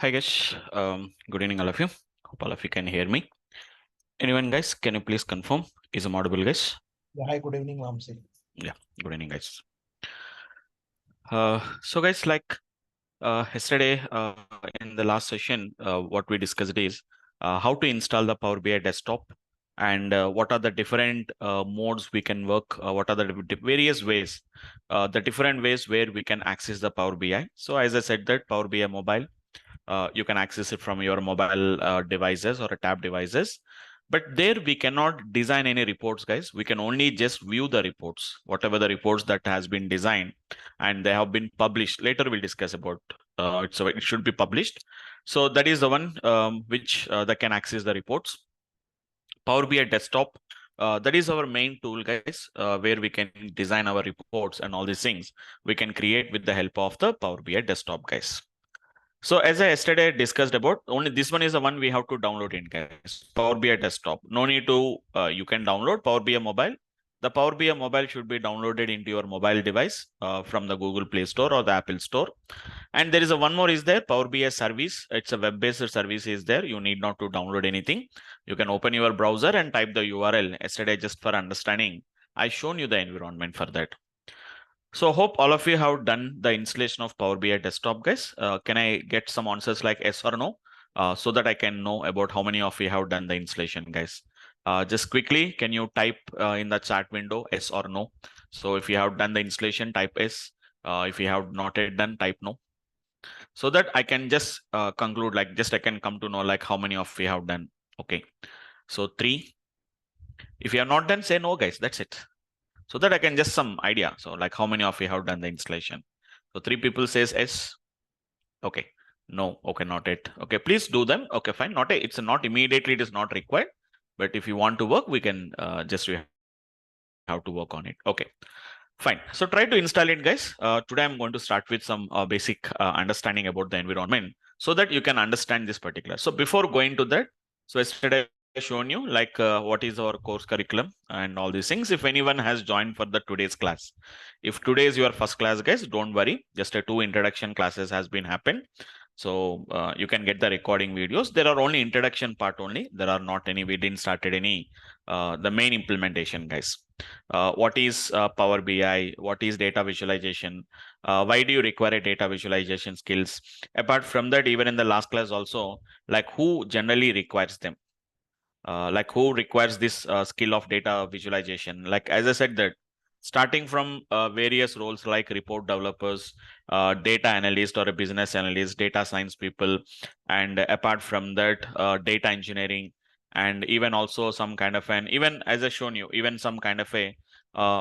Hi guys, good evening all of you. Hope all of you can hear me. Anyone guys, can you please confirm? Is I'm audible guys? Yeah, hi, good evening, Vamsi. Yeah, good evening guys. So guys, like yesterday in the last session, what we discussed is how to install the Power BI desktop and what are the different modes we can work, what are the various ways, the different ways where we can access the Power BI. So as I said that Power BI mobile, you can access it from your mobile devices or tab devices, but there we cannot design any reports guys. We can only just view the reports, whatever the reports that has been designed and they have been published. Later we'll discuss about so it should be published. So that is the one which that can access the reports. Power BI desktop, that is our main tool guys, where we can design our reports and all these things we can create with the help of the Power BI desktop guys. So as I yesterday discussed about, only this one is the one we have to download in guys. Power BI desktop. No need to, you can download Power BI mobile. The Power BI mobile should be downloaded into your mobile device from the Google Play Store or the Apple Store. And there is a one more is there, Power BI service. It's a web-based service is there. You need not to download anything. You can open your browser and type the URL. Yesterday, just for understanding, I shown you the environment for that. So hope all of you have done the installation of Power BI desktop, guys. Can I get some answers like yes or no, so that I can know about how many of you have done the installation, guys? Just quickly, can you type in the chat window yes or no? So if you have done the installation, type yes. If you have not yet done, type no. So that I can just conclude, like just I can come to know like how many of you have done. Okay, so 3. If you have not done, say no, guys. That's it. So that I can just some idea. So like how many of you have done the installation? So 3 people says yes. Okay. No. Okay. Not it. Okay. Please do them. Okay. Fine. Not a, it's not immediately. It is not required. But if you want to work, we can just we have to work on it. Okay. Fine. So try to install it, guys. Today I'm going to start with some basic understanding about the environment so that you can understand this particular. So before going to that, so yesterday I shown you like what is our course curriculum and all these things. If anyone has joined for the today's class, if today is your first class, guys, don't worry. Just a 2 introduction classes has been happened. So you can get the recording videos. There are only introduction part only. There are not any, we didn't started any the main implementation, guys. What is Power BI? What is data visualization? Why do you require a data visualization skills? Apart from that, even in the last class also, like who generally requires them? Like who requires this skill of data visualization? Like as I said that starting from various roles like report developers, data analyst or a business analyst, data science people, and apart from that, data engineering, and even also some kind of an, even as I shown you, even some kind of a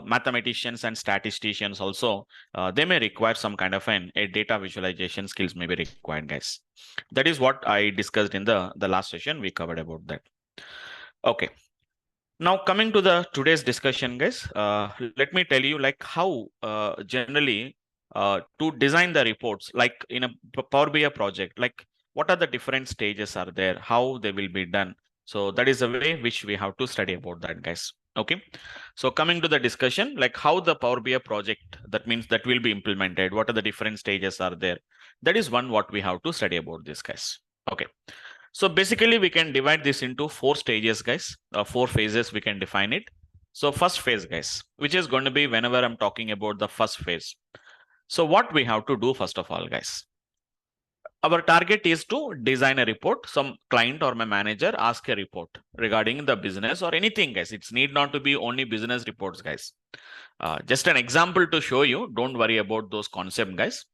mathematicians and statisticians also, they may require some kind of a data visualization skills may be required, guys. That is what I discussed in the last session. We covered about that. Okay. Now coming to the today's discussion, guys, let me tell you like how generally to design the reports, like in a Power BI project, like what are the different stages are there, how they will be done. So that is a way which we have to study about that, guys. Okay. So coming to the discussion, like how the Power BI project, that means that will be implemented, what are the different stages are there. That is one what we have to study about this, guys. Okay. So basically we can divide this into 4 stages, guys, 4 phases we can define it. So first phase, guys, which is going to be whenever I'm talking about the first phase. So what we have to do first of all, guys, our target is to design a report. Some client or my manager ask a report regarding the business or anything, guys. It's need not to be only business reports, guys. Just an example to show you. Don't worry about those concepts, guys.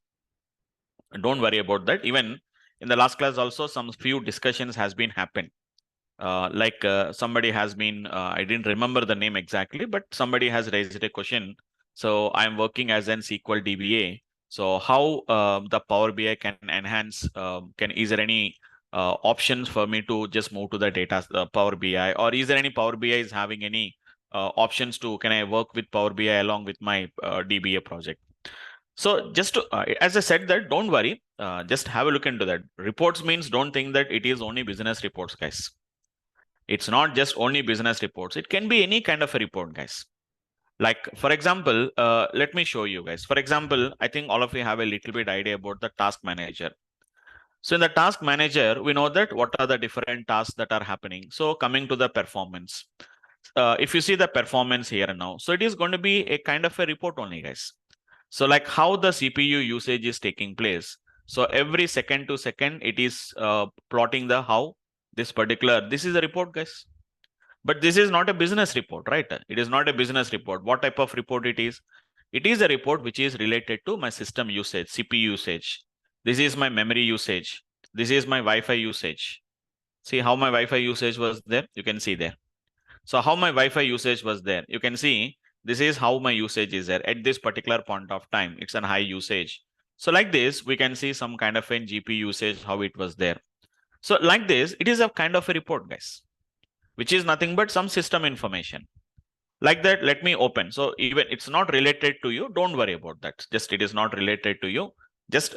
Don't worry about that. Even in the last class also some few discussions has been happened. Like somebody has been, I didn't remember the name exactly, but somebody has raised a question. So I'm working as an SQL DBA. So how the Power BI can enhance, is there any options for me to just move to the data Power BI, or is there any Power BI is having any options to, can I work with Power BI along with my DBA project? So just to, as I said that, don't worry, just have a look into that. Reports means don't think that it is only business reports, guys. It's not just only business reports. It can be any kind of a report, guys. Like, for example, let me show you guys. For example, I think all of you have a little bit idea about the task manager. So in the task manager, we know that what are the different tasks that are happening. So coming to the performance, if you see the performance here now, so it is going to be a kind of a report only, guys. So like how the CPU usage is taking place. So every second to second, it is plotting the how this is a report, guys. But this is not a business report, right? It is not a business report. What type of report it is? It is a report which is related to my system usage, CPU usage. This is my memory usage. This is my Wi-Fi usage. See how my Wi-Fi usage was there? You can see there. So how my Wi-Fi usage was there? You can see this is how my usage is there at this particular point of time. It's an high usage. So like this, we can see some kind of an GPU usage, how it was there. So like this, it is a kind of a report, guys, which is nothing but some system information. Like that, let me open. So even it's not related to you, don't worry about that. Just it is not related to you. Just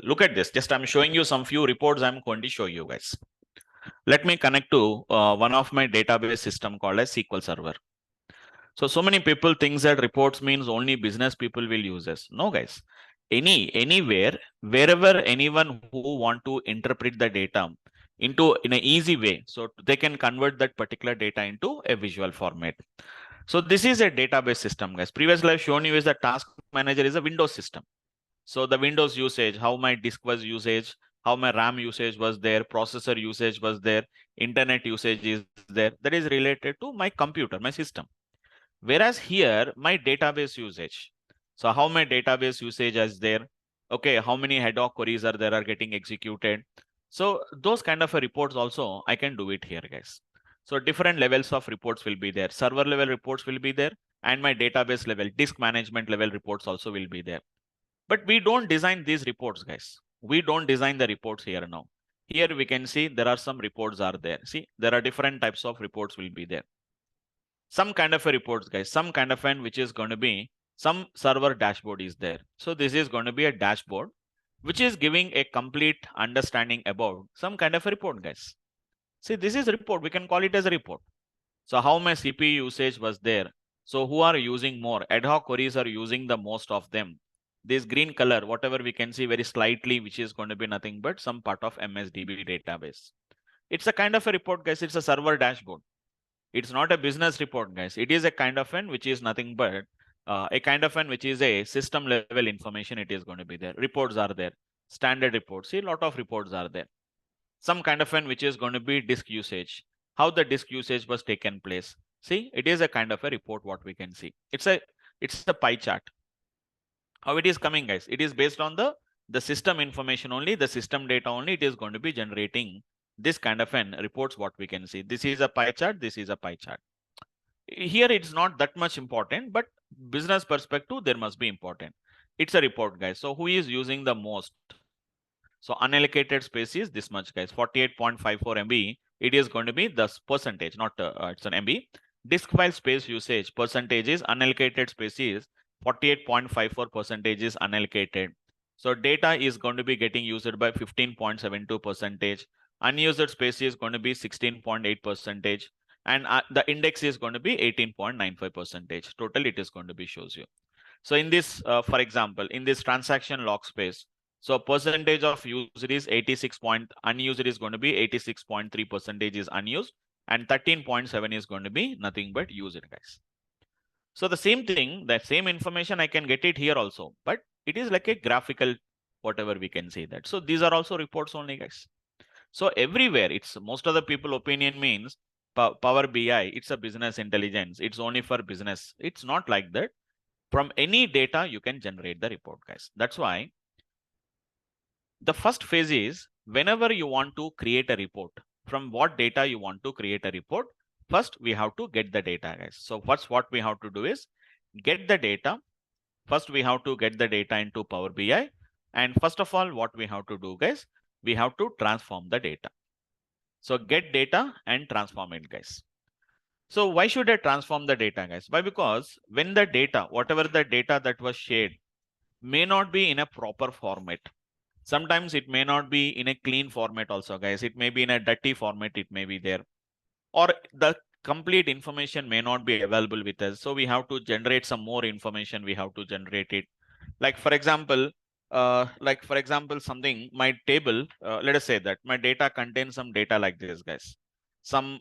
look at this. Just I'm showing you some few reports I'm going to show you guys. Let me connect to one of my database system called as SQL Server. So many people think that reports means only business people will use this. No, guys. Anywhere, wherever anyone who want to interpret the data into in an easy way, so they can convert that particular data into a visual format. So this is a database system, guys. Previously, I've shown you is the task manager is a Windows system. So the Windows usage, how my disk was usage, how my RAM usage was there, processor usage was there, internet usage is there. That is related to my computer, my system. Whereas here, my database usage. So how my database usage is there. Okay, how many ad hoc queries are there are getting executed. So those kind of reports also, I can do it here, guys. So different levels of reports will be there. Server level reports will be there. And my database level, disk management level reports also will be there. But we don't design these reports, guys. We don't design the reports here now. Here we can see there are some reports are there. See, there are different types of reports will be there. Some kind of a reports, guys, some kind of an which is going to be some server dashboard is there. So this is going to be a dashboard, which is giving a complete understanding about some kind of a report, guys. See, this is a report. We can call it as a report. So how my CPU usage was there. So who are using more? Ad hoc queries are using the most of them. This green color, whatever we can see very slightly, which is going to be nothing but some part of MSDB database. It's a kind of a report, guys. It's a server dashboard. It's not a business report, guys. It is a kind of an which is nothing but a kind of an which is a system level information. It is going to be there. Reports are there. Standard reports. See, a lot of reports are there. Some kind of an which is going to be disk usage. How the disk usage was taken place. See, it is a kind of a report what we can see. It's a pie chart. How it is coming, guys? It is based on the system information only, the system data only. It is going to be generating this kind of an reports what we can see. This is a pie chart. This is a pie chart. Here it's not that much important, but business perspective, there must be important. It's a report, guys. So who is using the most? So unallocated space is this much, guys, 48.54 MB. It is going to be the percentage, not it's an MB. Disk file space usage percentage is unallocated space is 48.54 percentage is unallocated. So data is going to be getting used by 15.72 percentage. Unused space is going to be 16.8 percentage. And the index is going to be 18.95 percentage. Total it is going to be shows you. So in this, for example, in this transaction log space, so percentage of used is 86 point, unused is going to be 86.3 percentage is unused, and 13.7 is going to be nothing but used, guys. So the same thing, that same information I can get it here also, but it is like a graphical, whatever we can say that. So these are also reports only, guys. So everywhere, it's most of the people opinion means Power BI, it's a business intelligence. It's only for business. It's not like that. From any data, you can generate the report, guys. That's why the first phase is whenever you want to create a report, from what data you want to create a report, first we have to get the data, guys. So first what we have to do is get the data. First we have to get the data into Power BI. And first of all, what we have to do, guys, we have to transform the data. So get data and transform it, guys. So why should I transform the data, guys? Why? Because when the data, whatever the data that was shared, may not be in a proper format. Sometimes it may not be in a clean format also, guys. It may be in a dirty format, it may be there. Or the complete information may not be available with us. So we have to generate some more information. We have to generate it. Like, for example, like for example, something, my table, let us say that my data contains some data like this, guys.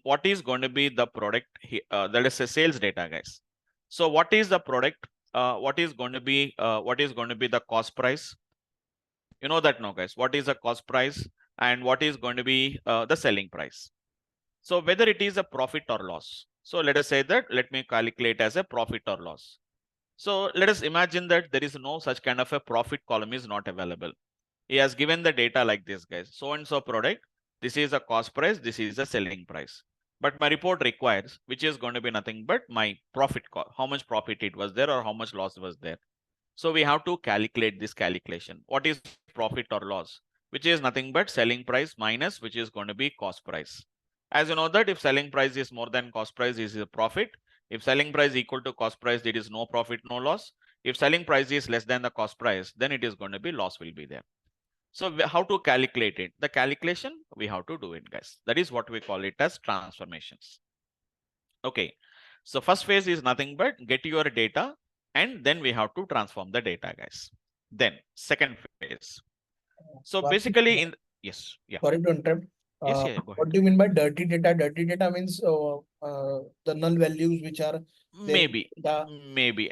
What is going to be the product, let us say sales data, guys. So what is the product? What is going to be the cost price? You know that now, guys. What is the cost price and what is going to be the selling price? So whether it is a profit or loss. So let us say that, let me calculate as a profit or loss. So let us imagine that there is no such kind of a profit column is not available. He has given the data like this, guys. So and so product, this is a cost price, this is a selling price. But my report requires, which is going to be nothing but my profit, how much profit it was there or how much loss was there. So we have to calculate this calculation. What is profit or loss? Which is nothing but selling price minus, which is going to be cost price. As you know that if selling price is more than cost price, is a profit. If selling price equal to cost price, it is no profit, no loss. If selling price is less than the cost price, then it is going to be loss will be there. So how to calculate it? The calculation, we have to do it, guys. That is what we call it as transformations. Okay. So first phase is nothing but get your data and then we have to transform the data, guys. Then second phase. So basically yes, yeah. Sorry to interrupt. Yes, yeah, go ahead. What do you mean by dirty data? Dirty data means the null values which are maybe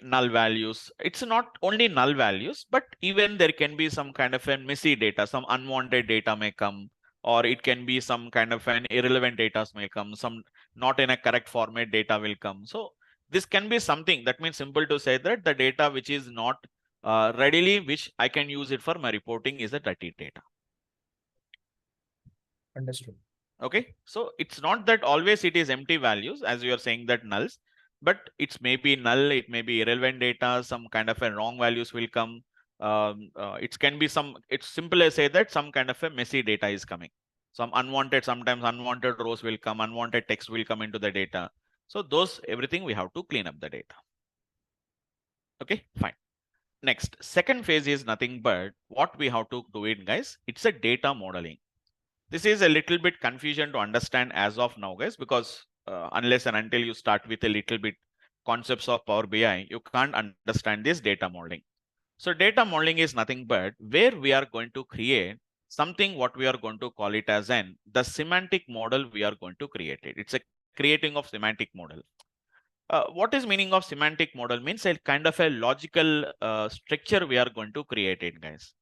null values. It's not only null values, but even there can be some kind of a messy data, some unwanted data may come, or it can be some kind of an irrelevant data may come, some not in a correct format data will come. So this can be something that means simple to say that the data which is not readily, which I can use it for my reporting, is a dirty data. Understood. Okay, so it's not that always it is empty values as you are saying that nulls, but it's maybe null, it may be irrelevant data, some kind of a wrong values will come. It can be some, it's simple as say that some kind of a messy data is coming. Some unwanted, sometimes unwanted rows will come, unwanted text will come into the data. So those, everything we have to clean up the data. Okay, fine. Next, second phase is nothing but what we have to do it, guys. It's a data modeling. This is a little bit confusion to understand as of now, guys, because unless and until you start with a little bit concepts of Power BI, you can't understand this data modeling. So data modeling is nothing but where we are going to create something, what we are going to call it as the semantic model we are going to create it. It's a creating of semantic model. What is meaning of semantic model means a kind of a logical structure we are going to create it, guys.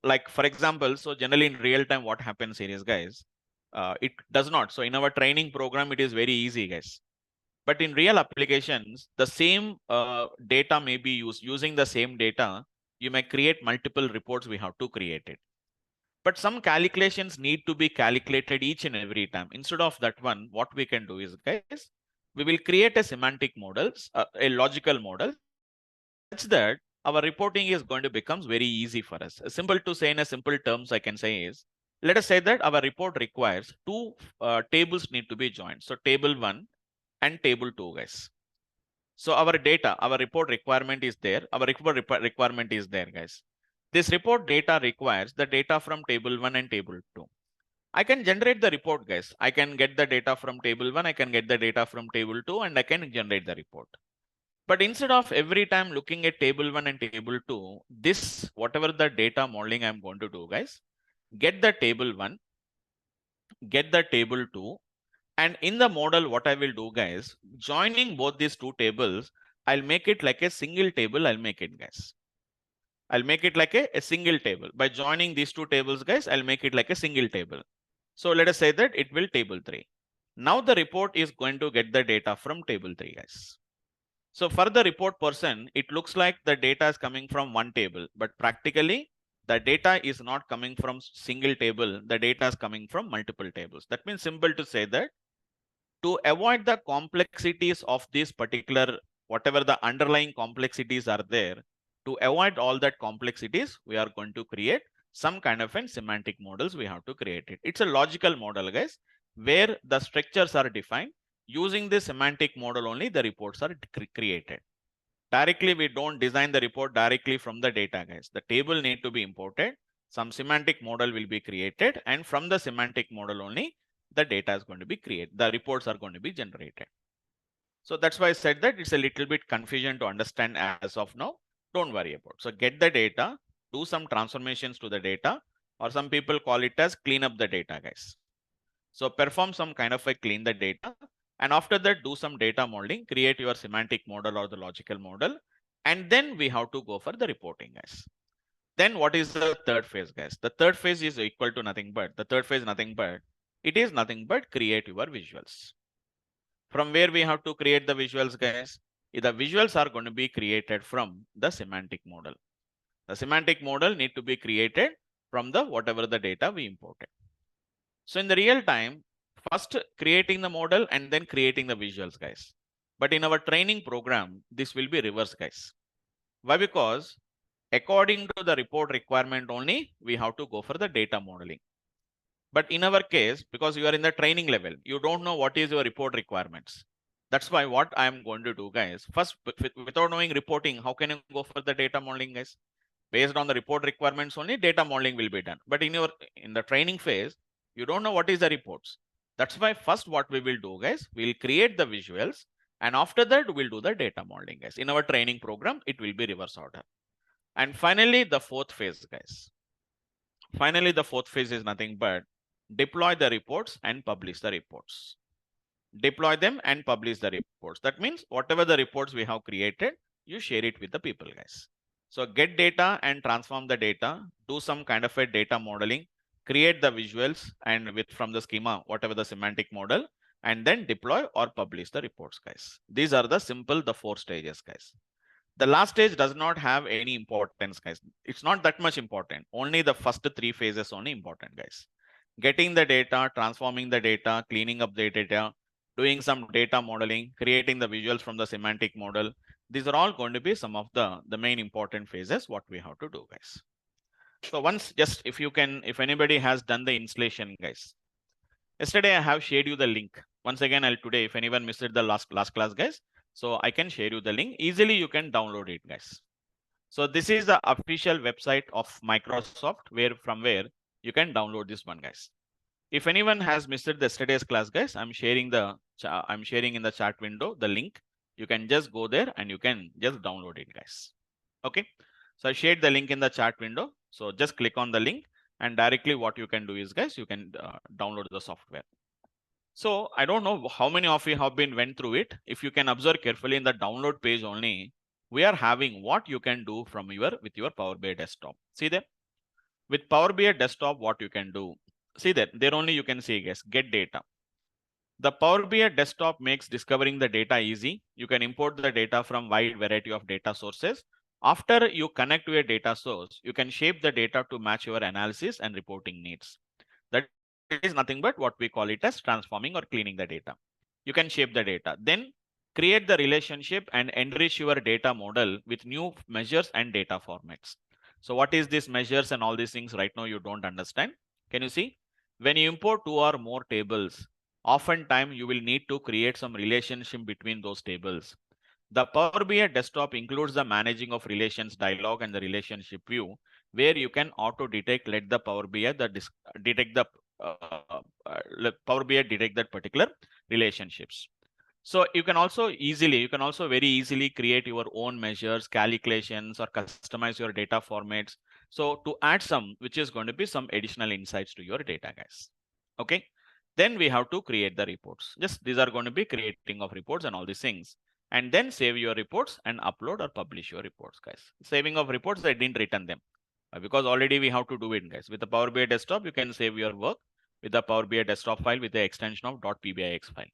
Like for example, so generally in real time, what happens here is, guys, it does not. So in our training program, it is very easy, guys. But in real applications, the same data may be used. Using the same data, you may create multiple reports. We have to create it. But some calculations need to be calculated each and every time. Instead of that one, what we can do is, guys, we will create a semantic models, a logical model, such that our reporting is going to become very easy for us. Simple to say in a simple terms, I can say is, let us say that our report requires two tables need to be joined. So table 1 and table 2, guys. So our data, our report requirement is there. Our report requirement is there, guys. This report data requires the data from table 1 and table 2. I can generate the report, guys. I can get the data from table 1. I can get the data from table 2, and I can generate the report. But instead of every time looking at table 1 and table 2, this, whatever the data modeling I'm going to do, guys, get the table 1, get the table 2, and in the model, what I will do, guys, joining both these two tables, I'll make it like a single table. I'll make it, guys. I'll make it like a single table. By joining these two tables, guys, I'll make it like a single table. So let us say that it will table 3. Now the report is going to get the data from table 3, guys. So for the report person, it looks like the data is coming from one table, but practically the data is not coming from single table. The data is coming from multiple tables. That means simple to say that to avoid the complexities of this particular, whatever the underlying complexities are there, to avoid all that complexities, we are going to create some kind of an semantic models. We have to create it. It's a logical model, guys, where the structures are defined. Using the semantic model only, the reports are created. Directly, we don't design the report directly from the data, guys. The table need to be imported. Some semantic model will be created. And from the semantic model only, the data is going to be created. The reports are going to be generated. So that's why I said that it's a little bit confusion to understand as of now. Don't worry about it. So get the data, do some transformations to the data, or some people call it as clean up the data, guys. So perform some kind of a clean the data, and after that do some data modeling, create your semantic model or the logical model, and then we have to go for the reporting, guys. Then what is the third phase, guys? The third phase is equal to nothing but, it is nothing but create your visuals. From where we have to create the visuals, guys? The visuals are going to be created from the semantic model. The semantic model need to be created from the whatever the data we imported. So in the real time, first creating the model and then creating the visuals, guys. But in our training program, this will be reverse, guys. Why? Because according to the report requirement only, we have to go for the data modeling. But in our case, because you are in the training level, you don't know what is your report requirements. That's why what I am going to do, guys, first, without knowing reporting, how can you go for the data modeling, guys? Based on the report requirements only, data modeling will be done. But in the training phase, you don't know what is the reports. That's why first what we will do, guys, we'll create the visuals, and after that we'll do the data modeling, guys. In our training program, it will be reverse order. And finally, the fourth phase, guys. Finally, the fourth phase is nothing but deploy the reports and publish the reports. Deploy them and publish the reports. That means whatever the reports we have created, you share it with the people, guys. So get data and transform the data, do some kind of a data modeling, create the visuals and from the schema, whatever the semantic model, and then deploy or publish the reports, guys. These are the 4 stages, guys. The last stage does not have any importance, guys. It's not that much important. Only the first 3 phases only important, guys. Getting the data, transforming the data, cleaning up the data, doing some data modeling, creating the visuals from the semantic model. These are all going to be some of the main important phases what we have to do, guys. So once, just if you can, if anybody has done the installation, guys. Yesterday I have shared you the link. Once again, today, if anyone missed the last class, guys, so I can share you the link. Easily you can download it, guys. So this is the official website of Microsoft, from where you can download this one, guys. If anyone has missed yesterday's class, guys, I'm sharing in the chat window the link. You can just go there and you can just download it, guys. Okay. So I shared the link in the chat window. So just click on the link, and directly what you can do is, guys, you can download the software. So I don't know how many of you have went through it. If you can observe carefully in the download page only, we are having what you can do from with your Power BI desktop. See there? With Power BI desktop, what you can do. See that there only you can see, guys, get data. The Power BI desktop makes discovering the data easy. You can import the data from wide variety of data sources. After you connect to a data source, you can shape the data to match your analysis and reporting needs. That is nothing but what we call it as transforming or cleaning the data. You can shape the data. Then create the relationship and enrich your data model with new measures and data formats. So what is these measures and all these things right now you don't understand? Can you see? When you import 2 or more tables, oftentimes you will need to create some relationship between those tables. The Power BI desktop includes the managing of relations dialog and the relationship view, where you can auto detect, let the Power BI detect the Power BI detect that particular relationships. So you can also very easily create your own measures, calculations, or customize your data formats. So to add some, which is going to be some additional insights to your data, guys. Okay. Then we have to create the reports. Just these are going to be creating of reports and all these things. And then save your reports and upload or publish your reports, guys. Saving of reports, I didn't return them because already we have to do it, guys. With the Power BI desktop, you can save your work with the Power BI desktop file with the extension of .pbix file.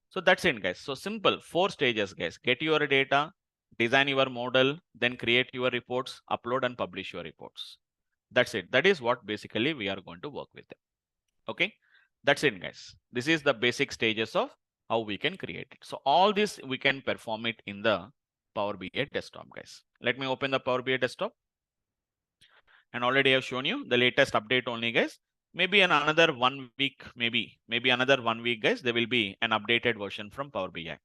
So that's it, guys. So simple 4 stages, guys. Get your data, design your model, then create your reports, upload and publish your reports. That's it. That is what basically we are going to work with them. Okay. That's it, guys. This is the basic stages of how we can create it. So all this we can perform it in the Power BI desktop, guys. Let me open the Power BI desktop. And already I've shown you the latest update only, guys. Maybe in another 1 week, maybe another 1 week, guys, there will be an updated version from Power BI.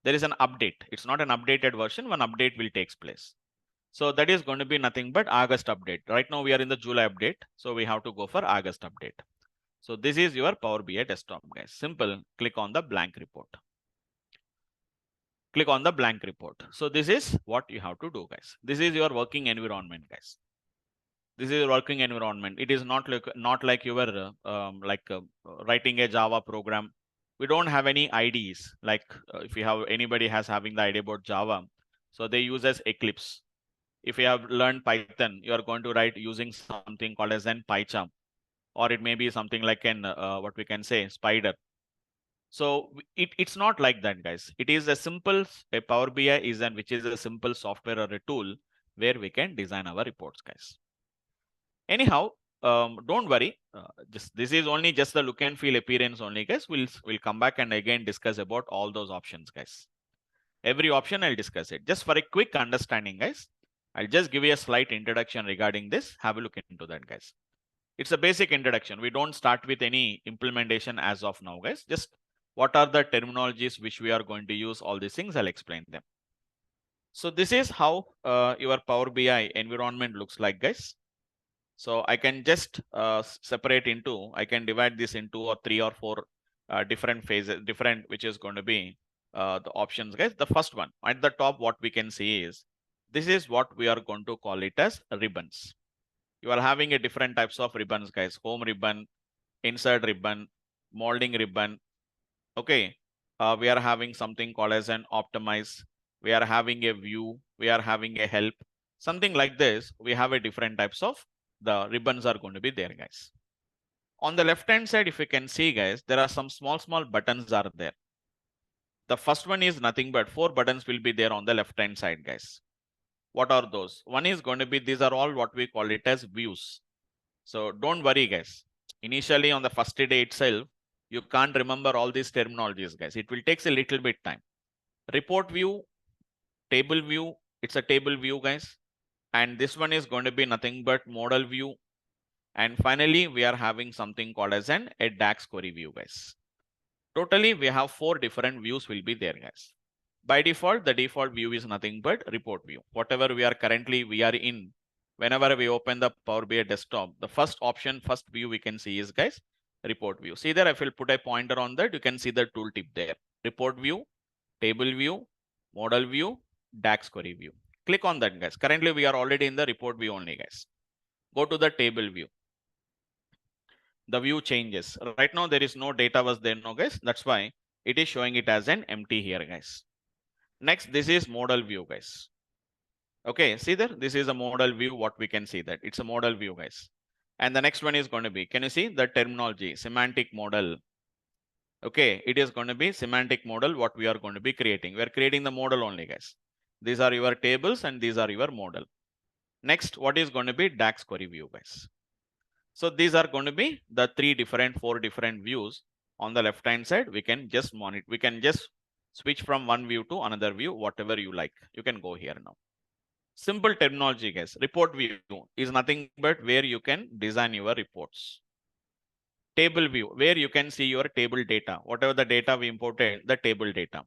There is an update. It's not an updated version. One update will take place. So that is going to be nothing but August update. Right now we are in the July update. So we have to go for August update. So this is your Power BI desktop, guys. Simple. Click on the blank report. Click on the blank report. So this is what you have to do, guys. This is your working environment, guys. This is working environment. It is not like you were writing a Java program. We don't have any IDs. Like if you have anybody has having the idea about Java, so they use as Eclipse. If you have learned Python, you are going to write using something called as an PyCharm, or it may be something like an what we can say Spider. So it's not like that, guys. It is a Power BI is an which is a simple software or a tool where we can design our reports, guys. Anyhow, don't worry. Just this is only just the look and feel appearance only, guys. We'll come back and again discuss about all those options, guys. Every option I'll discuss it. Just for a quick understanding, guys, I'll just give you a slight introduction regarding this. Have a look into that, guys. It's a basic introduction. We don't start with any implementation as of now, guys. Just what are the terminologies which we are going to use, all these things, I'll explain them. So this is how your Power BI environment looks like, guys. So I can just I can divide this into 2 or 3 or 4 different phases, which is going to be the options, guys. The first one at the top, what we can see is, this is what we are going to call it as ribbons. You are having a different types of ribbons, guys. Home ribbon, insert ribbon, molding ribbon. Okay. We are having something called as an optimize. We are having a view. We are having a help. Something like this. We have a different types of the ribbons are going to be there, guys. On the left hand side, if you can see, guys, there are some small buttons are there. The first one is nothing but 4 buttons will be there on the left hand side, guys. What are those? One is going to be, these are all what we call it as views. So don't worry, guys. Initially on the first day itself, you can't remember all these terminologies, guys. It will take a little bit time. Report view, table view, it's a table view, guys. And this one is going to be nothing but model view. And finally, we are having something called as a DAX query view, guys. Totally, we have 4 different views will be there, guys. By default, the default view is nothing but report view. Whatever we are in, whenever we open the Power BI desktop, the first view we can see is, guys, report view. See there, if you put a pointer on that, you can see the tooltip there. Report view, table view, model view, DAX query view. Click on that, guys. Currently, we are already in the report view only, guys. Go to the table view. The view changes. Right now, there is no data was there, no, guys. That's why it is showing it as an empty here, guys. Next, this is model view, guys. Okay, see there, this is a model view, what we can see that it's a model view, guys. And the next one is going to be, can you see the terminology, semantic model? Okay, it is going to be semantic model, what we are going to be creating. We are creating the model only, guys. These are your tables and these are your model. Next, what is going to be DAX query view, guys. So these are going to be the 4 different views. On the left hand side, we can just monitor, we can just switch from one view to another view, whatever you like. You can go here now. Simple terminology, guys. Report view is nothing but where you can design your reports. Table view, where you can see your table data, whatever the data we imported, the table data.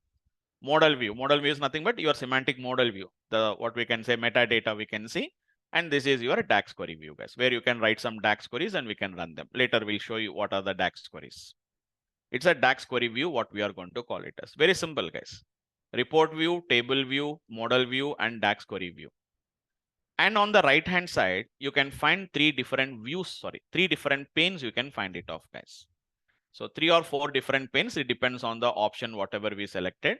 Model view is nothing but your semantic model view, the what we can say metadata we can see. And this is your DAX query view, guys, where you can write some DAX queries and we can run them. Later, we'll show you what are the DAX queries. It's a DAX query view, what we are going to call it as. Very simple, guys. Report view, table view, model view, and DAX query view. And on the right hand side, you can find 3 different views, 3 different panes you can find it off, guys. So 3 or 4 different panes, it depends on the option, whatever we selected.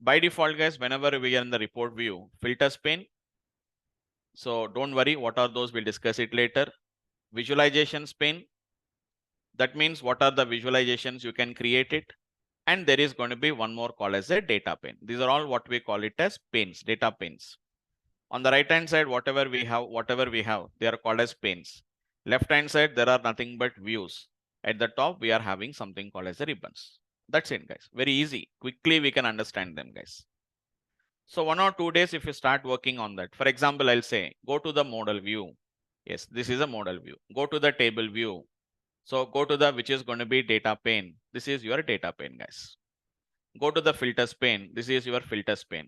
By default, guys, whenever we are in the report view, filters pane. So don't worry, what are those? We'll discuss it later. Visualizations pane. That means what are the visualizations you can create it. And there is going to be one more called as a data pane. These are all what we call it as panes, data panes. On the right hand side, whatever we have, they are called as panes. Left hand side, there are nothing but views. At the top, we are having something called as the ribbons. That's it, guys. Very easy. Quickly, we can understand them, guys. So 1 or 2 days, if you start working on that, for example, I'll say, go to the model view. Yes, this is a model view. Go to the table view. So go to the, which is going to be data pane. This is your data pane, guys. Go to the filters pane. This is your filters pane.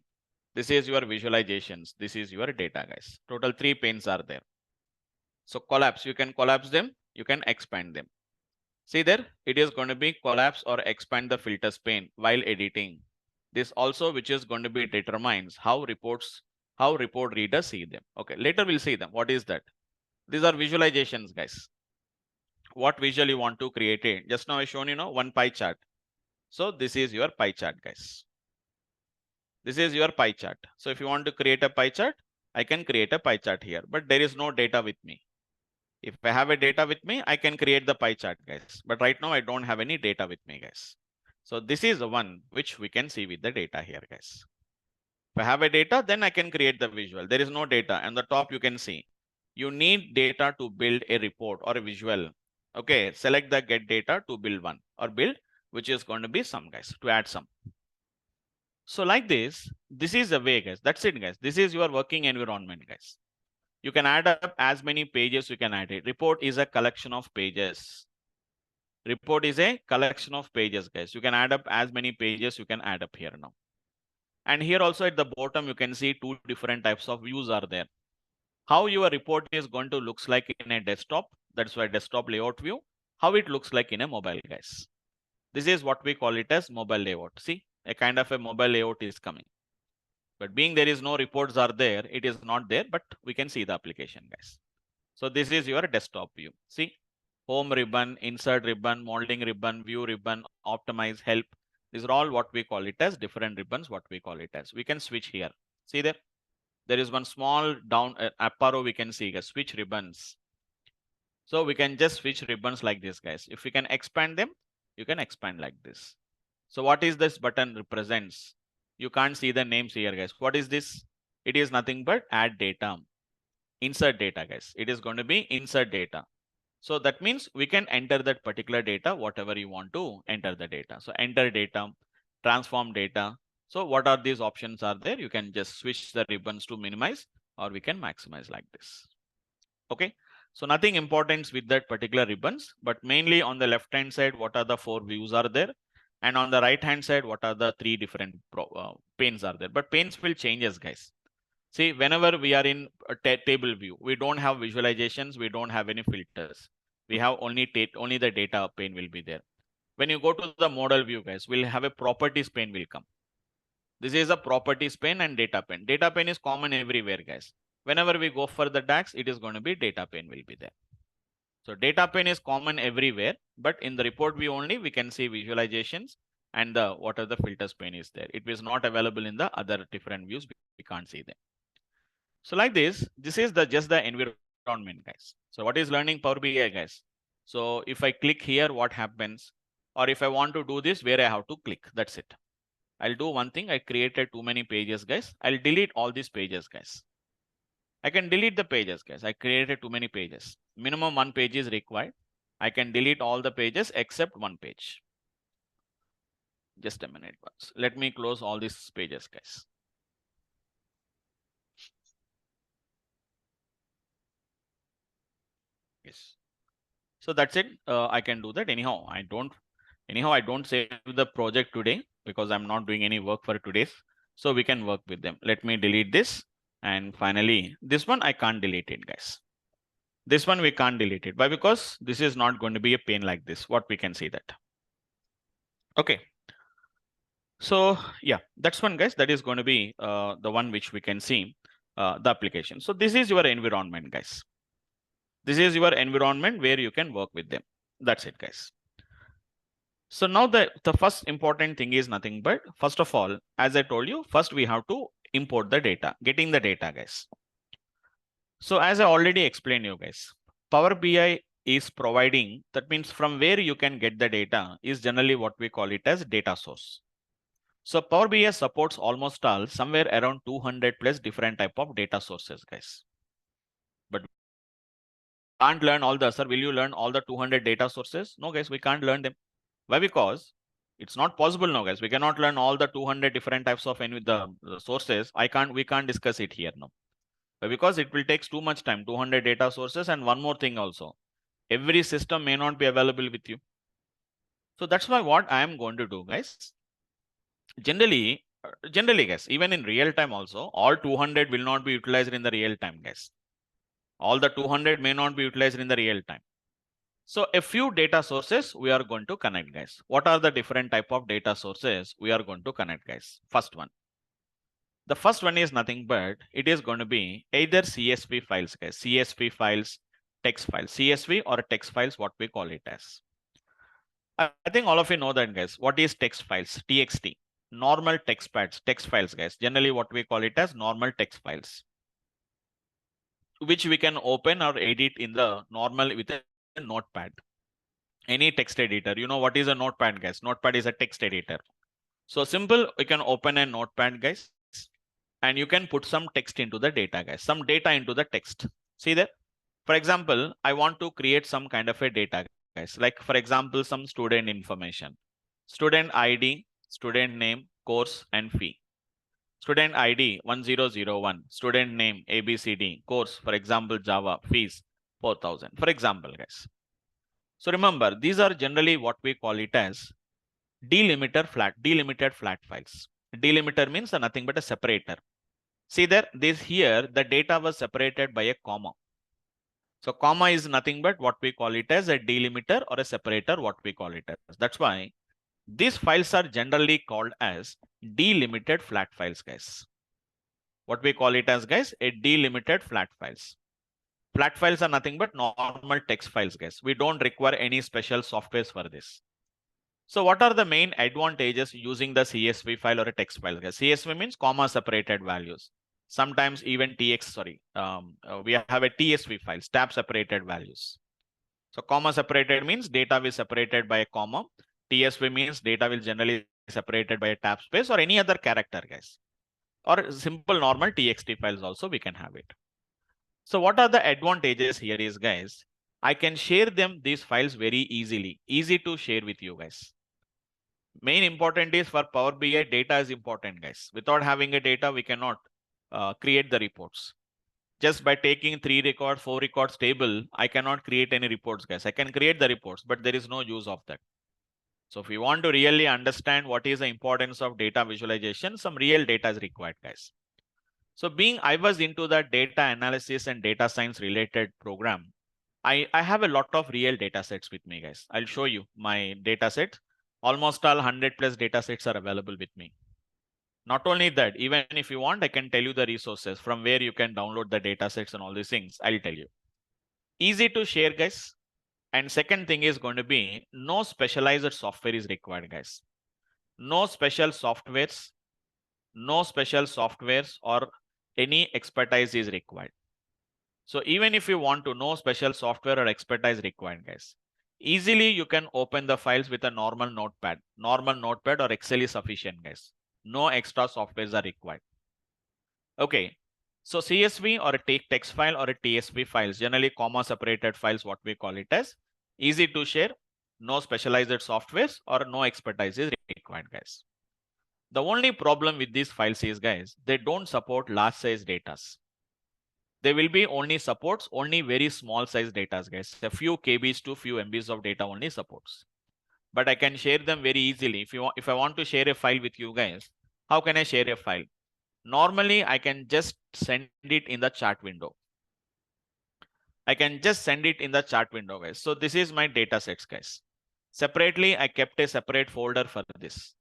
This is your visualizations. This is your data, guys. Total 3 panes are there. So collapse, you can collapse them. You can expand them. See there, it is going to be collapse or expand the filters pane while editing. This also, which is going to be determines how report readers see them. Okay, later we'll see them. What is that? These are visualizations, guys. What visual you want to create it. Just now I shown one pie chart. So this is your pie chart, guys. This is your pie chart. So if you want to create a pie chart, I can create a pie chart here, but there is no data with me. If I have a data with me, I can create the pie chart, guys. But right now I don't have any data with me, guys. So this is the one which we can see with the data here, guys. If I have a data, then I can create the visual. There is no data. And the top you can see. You need data to build a report or a visual. Okay, select the get data to build one or build, which is going to be some, guys, to add some. So like this is the way, guys. That's it, guys. This is your working environment, guys. You can add up as many pages you can add it. Report is a collection of pages. Report is a collection of pages, guys. You can add up as many pages you can add up here now. And here also at the bottom, you can see two different types of views are there. How your report is going to looks like in a desktop. That's why desktop layout view. How it looks like in a mobile, guys. This is what we call it as mobile layout. See, a kind of a mobile layout is coming. But being there is no reports are there, it is not there, but we can see the application, guys. So this is your desktop view. See, home ribbon, insert ribbon, molding ribbon, view ribbon, optimize, help. These are all what we call it as different ribbons, what we call it as. We can switch here. See there? There is one small down up arrow we can see, guys, switch ribbons. So we can just switch ribbons like this, guys. If we can expand them, you can expand like this. So what is this button represents? You can't see the names here, guys. What is this? It is nothing but add data, insert data, guys. It is going to be insert data. So that means we can enter that particular data, whatever you want to enter the data. So enter data, transform data. So what are these options are there? You can just switch the ribbons to minimize or we can maximize like this. Okay. So nothing important with that particular ribbons, but mainly on the left hand side, what are the 4 views are there? And on the right hand side, what are the 3 different panes are there? But panes will changes, guys. See, whenever we are in a table view, we don't have visualizations, we don't have any filters. We have only the data pane will be there. When you go to the model view, guys, we'll have a properties pane will come. This is a properties pane and data pane. Data pane is common everywhere, guys. Whenever we go for the DAX, it is going to be data pane will be there. So data pane is common everywhere, but in the report view only, we can see visualizations and the what are the filters pane is there. It is not available in the other different views. We can't see them. So like this is just the environment, guys. So what is learning Power BI, guys? So if I click here, what happens? Or if I want to do this, where I have to click, that's it. I'll do one thing. I created too many pages, guys. I'll delete all these pages, guys. I can delete the pages, guys. I created too many pages. Minimum 1 page is required. I can delete all the pages except 1 page. Just a minute. Let me close all these pages, guys. Yes. So that's it. I can do that. Anyhow, I don't save the project today because I'm not doing any work for today's. So we can work with them. Let me delete this. And finally, this one I can't delete it, guys. This one we can't delete it. Why? Because this is not going to be a pane like this. What we can see that. Okay. So yeah, that's one, guys. That is going to be the one which we can see the application. So this is your environment, guys. This is your environment where you can work with them. That's it, guys. So now the first important thing is nothing but, first of all, as I told you, first we have to import the data, getting the data, guys. So as I already explained you guys, Power BI is providing, that means from where you can get the data is generally what we call it as data source. So Power BI supports almost all somewhere around 200 plus different type of data sources, guys. But can't learn all the, sir, will you learn all the 200 data sources? No, guys, we can't learn them. Why? Because it's not possible now, guys. We cannot learn all the 200 different types of the sources. We can't discuss it here now. Why? Because it will take too much time, 200 data sources. And one more thing also, every system may not be available with you. So that's why what I am going to do, guys, generally, guys, even in real time also, all 200 will not be utilized in the real time, guys. All the 200 may not be utilized in the real time. So a few data sources we are going to connect, guys. What are the different type of data sources we are going to connect, guys? First one. The first one is nothing but it is going to be either CSV files, guys. CSV files, text files, CSV or text files, what we call it as. I think all of you know that, guys. What is text files? TXT, normal text files, guys. Generally, what we call it as normal text files, which we can open or edit in the normal with a notepad. Any text editor. You know what is a notepad, guys? Notepad is a text editor. So simple, you can open a notepad, guys, and you can put some text into the data, guys. Some data into the text. See there? For example, I want to create some kind of a data, guys. Like for example, some student information. Student ID, student name, course, and fee. Student ID 1001, student name ABCD, course, for example, Java, fees 4000, for example, guys. So remember, these are generally what we call it as delimited flat files. Delimiter means nothing but a separator. See there, this here, the data was separated by a comma. So comma is nothing but what we call it as a delimiter or a separator, what we call it as. That's why these files are generally called as delimited flat files, guys. What we call it as, guys, a delimited flat files. Flat files are nothing but normal text files, guys. We don't require any special softwares for this. So what are the main advantages using the CSV file or a text file, guys? CSV means comma separated values. Sometimes even we have a TSV files, tab separated values. So comma separated means data will separated by a comma. TSV means data will generally separated by a tab space or any other character, guys. Or simple normal TXT files also we can have it. So what are the advantages here is, guys, I can share them these files very easily, easy to share with you guys. Main important is for Power BI, data is important, guys. Without having a data, we cannot create the reports. Just by taking 3 records, 4 records table, I cannot create any reports, guys. I can create the reports, but there is no use of that. So if you want to really understand what is the importance of data visualization, some real data is required, guys. So I was into the data analysis and data science related program. I have a lot of real data sets with me, guys. I'll show you my data set. Almost all 100+ data sets are available with me. Not only that, even if you want, I can tell you the resources from where you can download the data sets and all these things. I'll tell you. Easy to share, guys. And second thing is going to be no specialized software is required, guys. No special softwares or any expertise is required. So even if you want to know special software or expertise required, guys, easily you can open the files with a normal notepad or Excel is sufficient, guys. No extra softwares are required. Okay. So CSV or a text file or a TSV files, generally comma separated files, what we call it as, easy to share, no specialized softwares or no expertise is required, guys. The only problem with these files is, guys, they don't support large size data. They will be only supports only very small size data, guys. A few KBs to few MBs of data only supports. But I can share them very easily. If I want to share a file with you guys, how can I share a file? Normally, I can just send it in the chat window. I can just send it in the chat window, guys. So this is my data sets, guys. Separately, I kept a separate folder for this.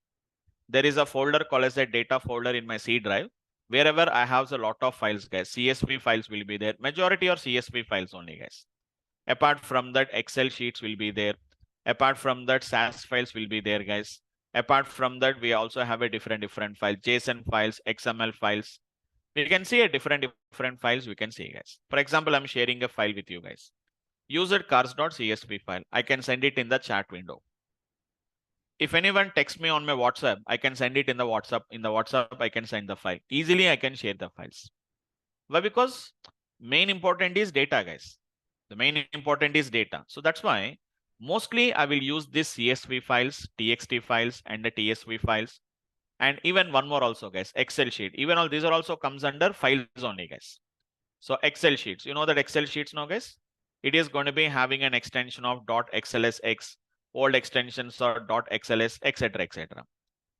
There is a folder called as a data folder in my C drive. Wherever I have a lot of files, guys, CSV files will be there. Majority are CSV files only, guys. Apart from that, Excel sheets will be there. Apart from that, SAS files will be there, guys. Apart from that, we also have a different files, JSON files, XML files. We can see a different files we can see, guys. For example, I'm sharing a file with you guys. User cars.csv file. I can send it in the chat window. If anyone texts me on my WhatsApp, I can send it in the WhatsApp. In the WhatsApp, I can send the file. Easily, I can share the files. Why? Because main important is data, guys. The main important is data. So that's why mostly I will use this CSV files, TXT files, and the TSV files. And even one more also, guys, Excel sheet. Even all these are also comes under files only, guys. So Excel sheets, you know that Excel sheets now, guys? It is going to be having an extension of .xlsx, old extensions are .xls, etc., etc.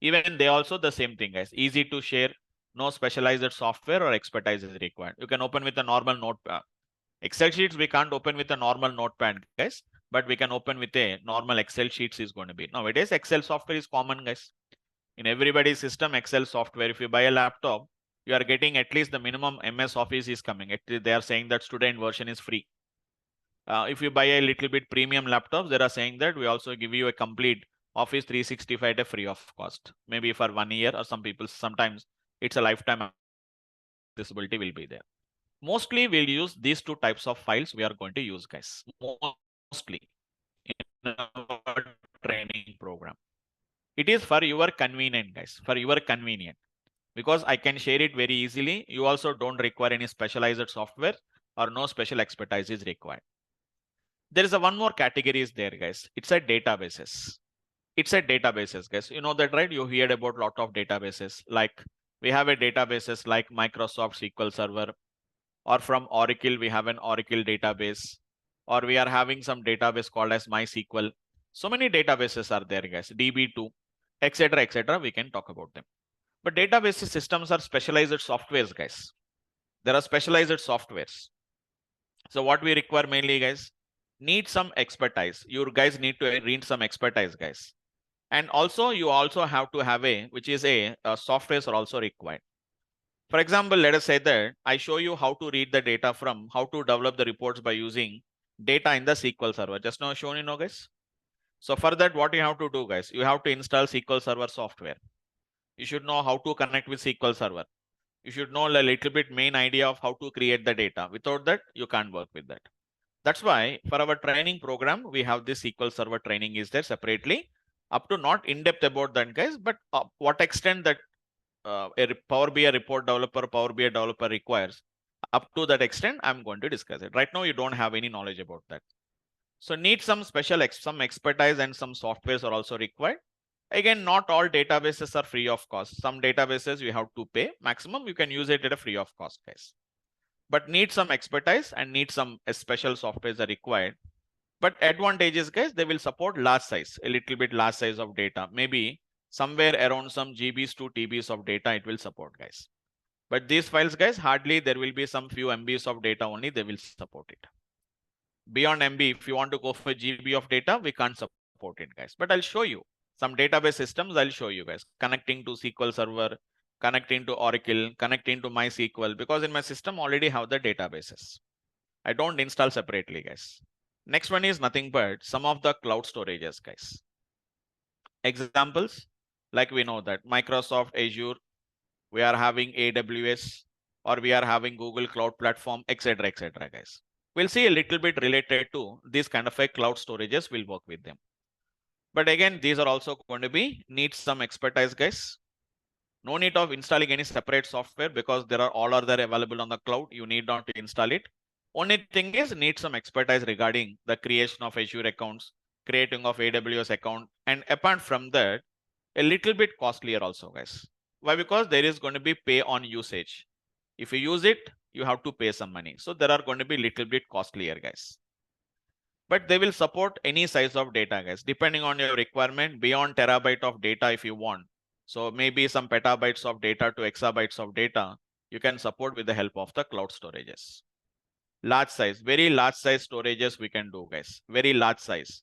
Even they also the same thing, guys. Easy to share, no specialized software or expertise is required. You can open with a normal notepad. Excel sheets we can't open with a normal notepad, guys, but we can open with a normal Excel sheets is going to be. Nowadays, Excel software is common, guys. In everybody's system, Excel software. If you buy a laptop, you are getting at least the minimum MS Office is coming. They are saying that student version is free. If you buy a little bit premium laptops, they are saying that we also give you a complete Office 365 at a free of cost, maybe for 1 year, or some people sometimes it's a lifetime accessibility will be there. Mostly we'll use these two types of files we are going to use, guys. Mostly in our training program. It is for your convenient, guys, for your convenient. Because I can share it very easily. You also don't require any specialized software or no special expertise is required. There is a one more category is there, guys. It's a databases. It's a databases, guys. You know that, right? You heard about lot of databases. Like we have a databases like Microsoft SQL Server, or from Oracle, we have an Oracle database, or we are having some database called as MySQL. So many databases are there, guys. DB2, etc., etc. We can talk about them. But database systems are specialized softwares, guys. There are specialized softwares. So what we require mainly, guys, need some expertise. You guys need to read some expertise, guys. And also you also have to have which is softwares are also required. For example, let us say that I show you how to read the data from how to develop the reports by using data in the SQL Server. Just now shown, guys. So for that, what you have to do, guys, you have to install SQL Server software. You should know how to connect with SQL Server. You should know a little bit main idea of how to create the data. Without that, you can't work with that. That's why for our training program, we have this SQL Server training is there separately, up to not in depth about that, guys, but what extent that a Power BI report developer, Power BI developer requires, up to that extent, I'm going to discuss it. Right now, you don't have any knowledge about that. So need some special some expertise and some softwares are also required. Again, not all databases are free of cost. Some databases you have to pay. Maximum you can use it at a free of cost, guys. But need some expertise and need some special softwares are required. But advantages, guys, they will support large size, a little bit large size of data. Maybe somewhere around some GBs to TBs of data it will support, guys. But these files, guys, hardly there will be some few MBs of data only they will support it. Beyond MB, if you want to go for GB of data, we can't support it, guys. But I'll show you some database systems. I'll show you, guys, connecting to SQL Server, connecting to Oracle, connecting to MySQL, because in my system already have the databases. I don't install separately, guys. Next one is nothing but some of the cloud storages, guys. Examples, like we know that Microsoft Azure, we are having AWS, or we are having Google Cloud Platform, etc., etc., guys. We'll see a little bit related to this kind of a cloud storages. We'll work with them. But again, these are also going to be need some expertise, guys. No need of installing any separate software because there are all other available on the cloud. You need not to install it. Only thing is need some expertise regarding the creation of Azure accounts, creating of AWS account, and apart from that, a little bit costlier also, guys. Why? Because there is going to be pay on usage. If you use it, you have to pay some money. So there are going to be little bit costlier, guys. But they will support any size of data, guys, depending on your requirement, beyond terabyte of data if you want. So maybe some petabytes of data to exabytes of data, you can support with the help of the cloud storages. Large size, very large size storages we can do, guys, very large size.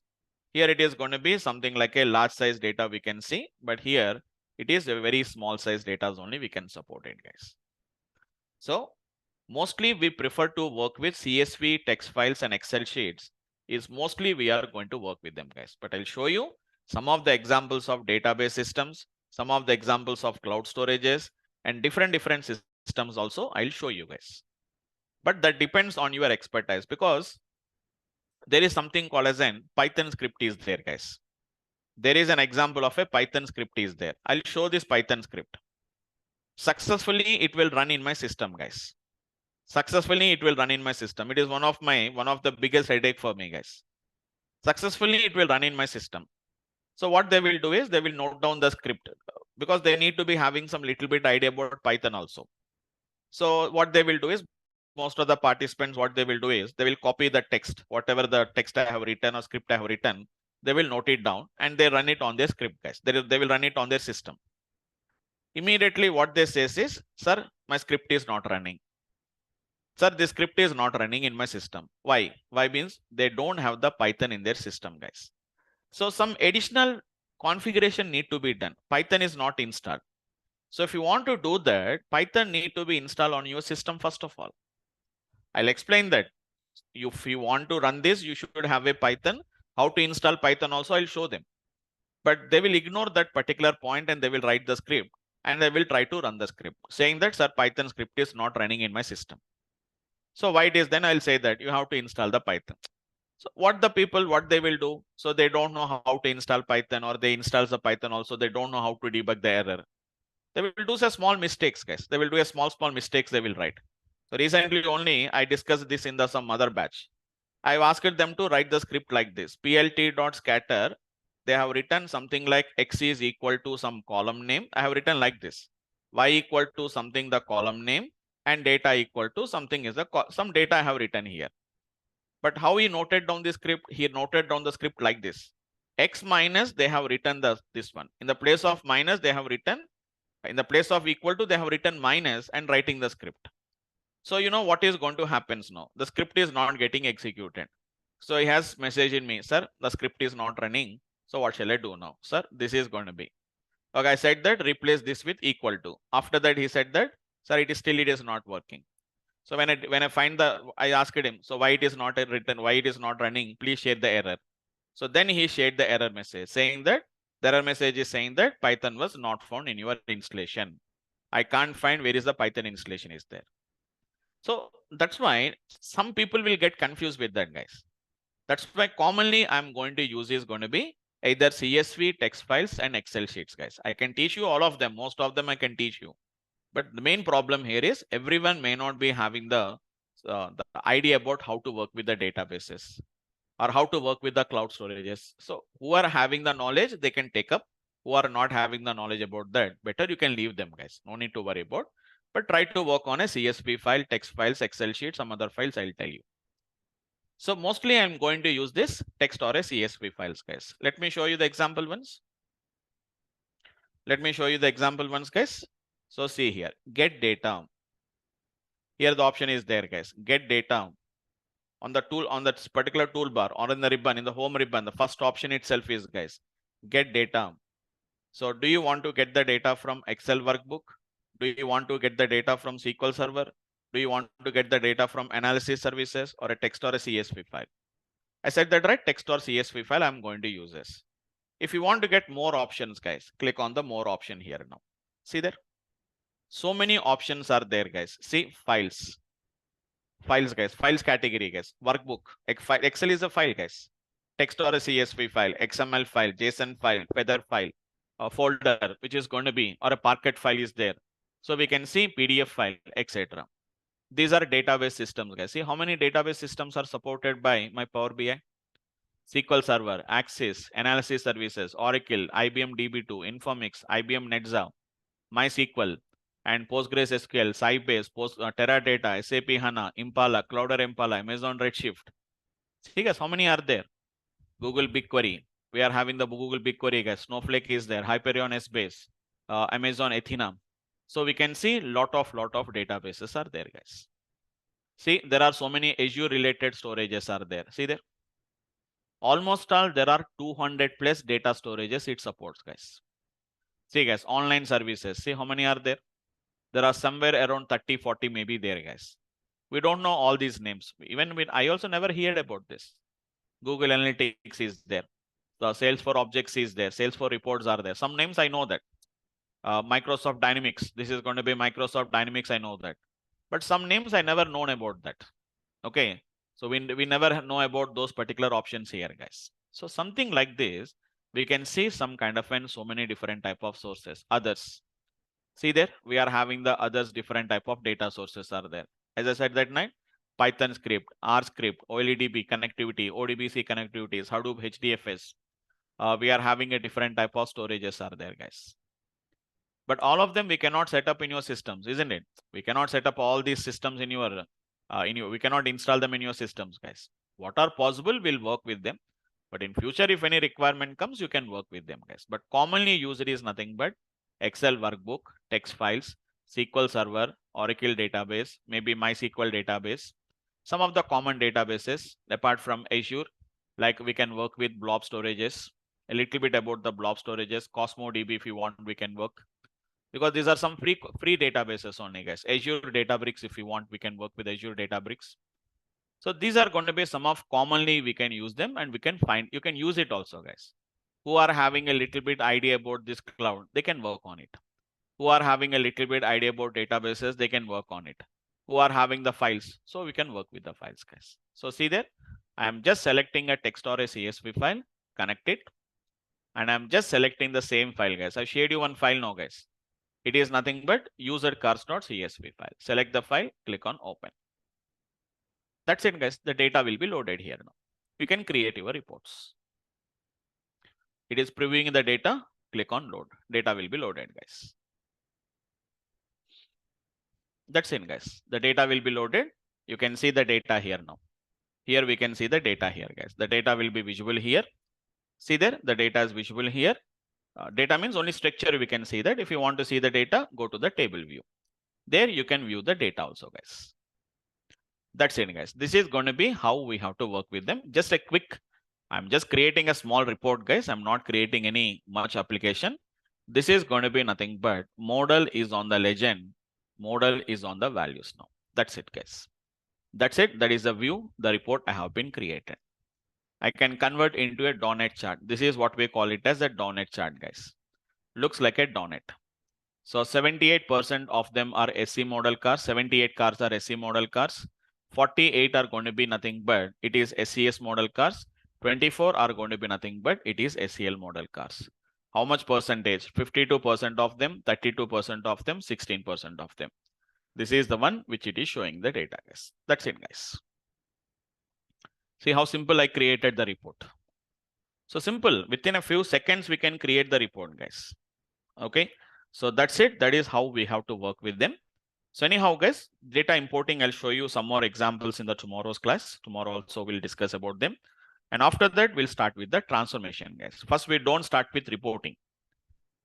Here it is going to be something like a large size data we can see, but here it is a very small size data only we can support it, guys. So mostly we prefer to work with CSV, text files, and Excel sheets. Is mostly we are going to work with them, guys. But I'll show you some of the examples of database systems, some of the examples of cloud storages, and different systems also I'll show you, guys. But that depends on your expertise, because there is something called as an Python script is there, guys. There is an example of a Python script is there. I'll show this Python script. Successfully, it will run in my system, guys. Successfully, it will run in my system. It is one of the biggest headache for me, guys. Successfully, it will run in my system. So what they will do is they will note down the script, because they need to be having some little bit idea about Python also. So what they will do is, most of the participants, what they will do is they will copy the text, whatever the text I have written or script I have written, they will note it down and they run it on their script, guys. They will run it on their system. Immediately what they say is, sir, my script is not running. Sir, this script is not running in my system. Why? Why means they don't have the Python in their system, guys. So some additional configuration need to be done. Python is not installed. So if you want to do that, Python need to be installed on your system first of all. I'll explain that. If you want to run this, you should have a Python. How to install Python also, I'll show them. But they will ignore that particular point and they will write the script and they will try to run the script saying that, sir, Python script is not running in my system. So why it is, then I'll say that you have to install the Python. So what the people, what they will do, so they don't know how to install Python, or they install the Python also, they don't know how to debug the error. They will do some small mistakes, guys. They will do a small mistakes they will write. So recently only I discussed this in the some other batch. I've asked them to write the script like this: plt.scatter. They have written something like x is equal to some column name. I have written like this: y equal to something the column name, and data equal to something is some data I have written here. But how he noted down the script? He noted down the script like this: x minus, they have written this one. In the place of minus, they have written, in the place of equal to, they have written minus and writing the script. So you know what is going to happen now? The script is not getting executed. So he has messaged in me, sir, the script is not running. So what shall I do now? Sir, this is going to be. Okay, I said that replace this with equal to. After that, he said that, sir, it is not working. So when I find I asked him, so why it is not written, why it is not running, please share the error. So then he shared the error message saying that, the error message is saying that Python was not found in your installation. I can't find where is the Python installation is there. So that's why some people will get confused with that, guys. That's why commonly I'm going to use is going to be either CSV, text files, and Excel sheets, guys. I can teach you all of them. Most of them I can teach you. But the main problem here is everyone may not be having the idea about how to work with the databases or how to work with the cloud storages. So who are having the knowledge, they can take up. Who are not having the knowledge about that, better you can leave them, guys. No need to worry about. But try to work on a CSV file, text files, Excel sheet, some other files I'll tell you. So mostly I'm going to use this text or a CSV files, guys. Let me show you the example ones. Let me show you the example ones, guys. So see here, get data. Here the option is there, guys. Get data on the tool, on that particular toolbar or in the ribbon, in the home ribbon. The first option itself is, guys, get data. So do you want to get the data from Excel workbook? Do you want to get the data from SQL Server? Do you want to get the data from analysis services or a text or a CSV file? I said that right, text or CSV file I'm going to use this. If you want to get more options, guys, click on the more option here now. See there? So many options are there, guys. See, files. Files, guys. Files category, guys. Workbook. Excel is a file, guys. Text or a CSV file, XML file, JSON file, feather file, a folder, which is going to be, or a Parquet file is there. So we can see PDF file, etc. These are database systems, guys. See how many database systems are supported by my Power BI? SQL Server, Access, Analysis Services, Oracle, IBM DB2, Informix, IBM NetZa, MySQL, and PostgreSQL, Sybase, Teradata, SAP HANA, Impala, Cloudera Impala, Amazon Redshift. See guys, how many are there? Google BigQuery. We are having the Google BigQuery, guys. Snowflake is there. Hyperion Essbase, Amazon Athena. So we can see lot of databases are there, guys. See, there are so many Azure related storages are there. See there? Almost all, there are 200 plus data storages it supports, guys. See, guys, online services. See how many are there? There are somewhere around 30, 40 maybe there, guys. We don't know all these names. Even I also never heard about this. Google Analytics is there. The Sales for Objects is there. Sales for Reports are there. Some names I know that. Microsoft Dynamics. This is going to be Microsoft Dynamics. I know that. But some names I never known about that. Okay. So we never know about those particular options here, guys. So something like this, we can see some kind of so many different type of sources. Others. See there, we are having the others different type of data sources are there. As I said that night, Python script, R script, OLEDB connectivity, ODBC connectivities, Hadoop HDFS. We are having a different type of storages are there, guys. But all of them we cannot set up in your systems, isn't it? We cannot set up all these systems in your, we cannot install them in your systems, guys. What are possible, we'll work with them. But in future, if any requirement comes, you can work with them, guys. But commonly used is nothing but Excel workbook, text files, SQL Server, Oracle database, maybe MySQL database. Some of the common databases, apart from Azure, like we can work with blob storages. A little bit about the blob storages, CosmoDB if you want, we can work. Because these are some free databases only, guys. Azure Databricks, if you want, we can work with Azure Databricks. So these are going to be some of commonly we can use them, and we can find, you can use it also, guys. Who are having a little bit idea about this cloud, they can work on it. Who are having a little bit idea about databases, they can work on it. Who are having the files, so we can work with the files, guys. So see there, I am just selecting a text or a CSV file, connect it, and I'm just selecting the same file, guys. I shared you one file now, guys. It is nothing but user.cars.csv file. Select the file, click on open. That's it, guys. The data will be loaded here now. You can create your reports. It is previewing the data. Click on load. Data will be loaded, guys. That's it, guys. The data will be loaded. You can see the data here now. Here we can see the data here, guys. The data will be visible here. See there, the data is visible here. Data means only structure we can see that. If you want to see the data, go to the table view. There you can view the data also, guys. That's it, guys. This is going to be how we have to work with them. Just a quick, I'm just creating a small report, guys. I'm not creating any much application. This is going to be nothing but model is on the legend. Model is on the values now. That's it, guys. That's it. That is the view, the report I have been created. I can convert into a donut chart. This is what we call it as a donut chart, guys. Looks like a donut. So 78% of them are SC model cars. 78 cars are SC model cars. 48 are going to be nothing but it is SCS model cars. 24 are going to be nothing but it is SCL model cars. How much percentage? 52% of them, 32% of them, 16% of them. This is the one which it is showing the data, guys. That's it, guys. See how simple I created the report. So simple, within a few seconds, we can create the report, guys. Okay. So that's it. That is how we have to work with them. So anyhow, guys, data importing, I'll show you some more examples in the tomorrow's class. Tomorrow also we'll discuss about them. And after that, we'll start with the transformation, guys. First, we don't start with reporting.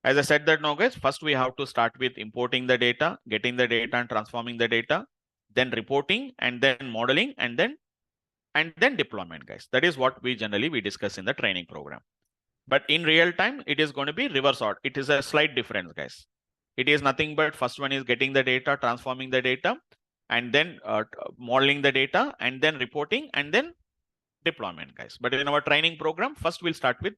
As I said that now, guys, first we have to start with importing the data, getting the data and transforming the data, then reporting, and then modeling, and then deployment, guys. That is what we generally discuss in the training program. But in real time, it is going to be reverse order. It is a slight difference, guys. It is nothing but first one is getting the data, transforming the data, and then modeling the data, and then reporting, and then deployment, guys. But in our training program, first we'll start with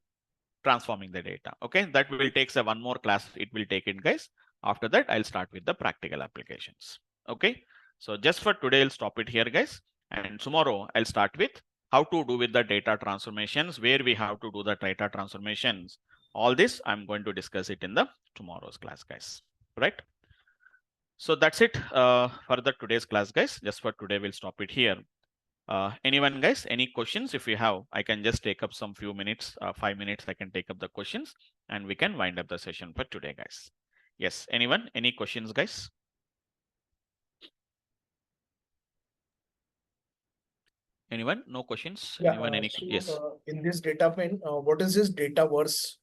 transforming the data. Okay, that will take one more class. It will take it, guys. After that, I'll start with the practical applications. Okay, so just for today, I'll stop it here, guys. And tomorrow, I'll start with how to do with the data transformations, where we have to do the data transformations. All this, I'm going to discuss it in the tomorrow's class, guys. Right? So that's it for the today's class, guys. Just for today, we'll stop it here. Anyone, guys, any questions? If you have, I can just take up some few minutes, 5 minutes. I can take up the questions and we can wind up the session for today, guys. Yes, anyone, any questions, guys? Anyone? No questions? Yeah, Anyone? Any? so, Yes. in this data pane, what is this data verse?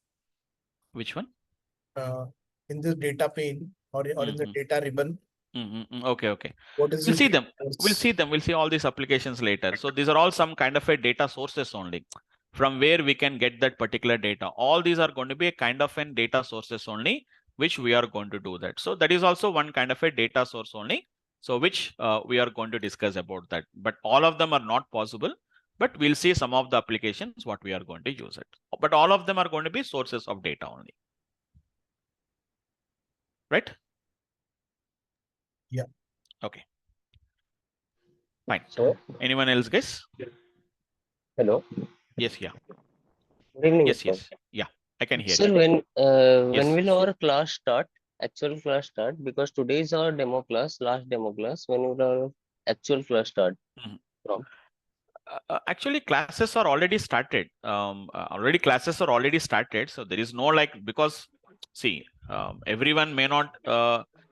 Which one? In this data pane or in the data ribbon. Okay, okay. What is We'll this see them. verse? We'll see them. We'll see all these applications later. So these are all some kind of a data sources only, from where we can get that particular data. All these are going to be a kind of an data sources only, which we are going to do that. So that is also one kind of a data source only. So which we are going to discuss about that. But all of them are not possible. But we'll see some of the applications what we are going to use it. But all of them are going to be sources of data only. Right? Yeah. Okay. Fine. So, Anyone else, guys? hello. Yes, yeah. Good evening, Yes, sir. yes. Yeah, I can hear Sir, you. when Yes. will our class start? Actual class start? Because today is our demo class, last demo class. When will our actual class start from? Actually, classes are already started. Classes are already started. So there is no because see, everyone may not,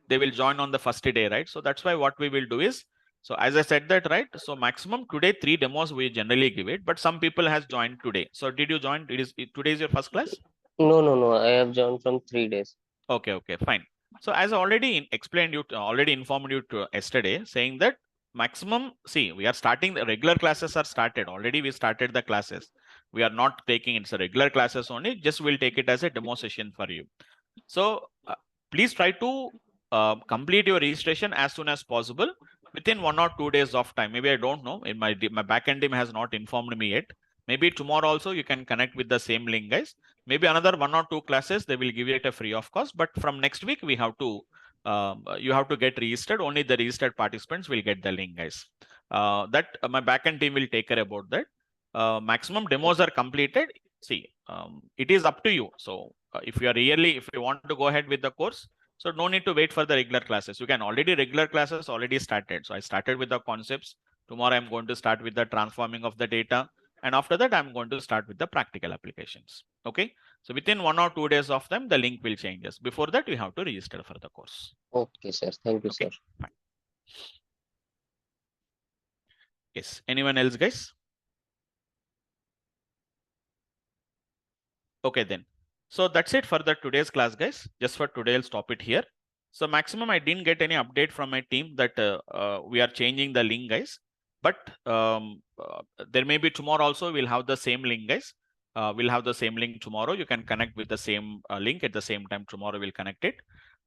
they will join on the first day, right? So that's why what we will do is, so as I said that, right? So maximum today, 3 demos we generally give it, but some people has joined today. So did you join? Today is your first class? No. I have joined from 3 days. Okay, fine. So as I already explained you, already informed you yesterday, saying that maximum, see, we are starting, the regular classes are started. Already we started the classes. We are not taking it's a regular classes only, just we'll take it as a demo session for you. So please try to complete your registration as soon as possible. within 1 or 2 days of time, maybe I don't know, in my backend team has not informed me yet. Maybe tomorrow also you can connect with the same link, guys. Maybe another 1 or 2 classes, they will give it a free of cost. But from next week, we have to, you have to get registered. Only the registered participants will get the link, guys. My backend team will take care about that. Maximum demos are completed. See, it is up to you. So if you want to go ahead with the course, so no need to wait for the regular classes. You can regular classes already started. So I started with the concepts. Tomorrow I'm going to start with the transforming of the data. And after that, I'm going to start with the practical applications. Okay. So within 1 or 2 days of them, the link will change. Before that, you have to register for the course. Okay, sir. Thank you, Okay, sir. fine. Yes. Anyone else, guys? Okay, then. So that's it for the today's class, guys. Just for today, I'll stop it here. So maximum, I didn't get any update from my team that we are changing the link, guys. But there may be tomorrow also, we'll have the same link, guys. We'll have the same link tomorrow. You can connect with the same link at the same time. Tomorrow we'll connect it.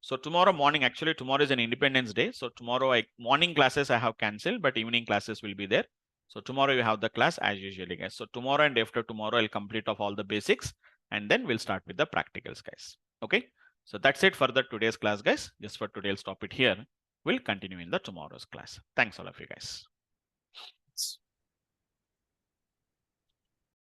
So tomorrow morning, actually tomorrow is an Independence Day. So tomorrow morning classes I have canceled, but evening classes will be there. So tomorrow you have the class as usually, guys. So tomorrow and after tomorrow, I'll complete off all the basics. And then we'll start with the practicals, guys. Okay. So that's it for the today's class, guys. Just for today, I'll stop it here. We'll continue in the tomorrow's class. Thanks all of you, guys.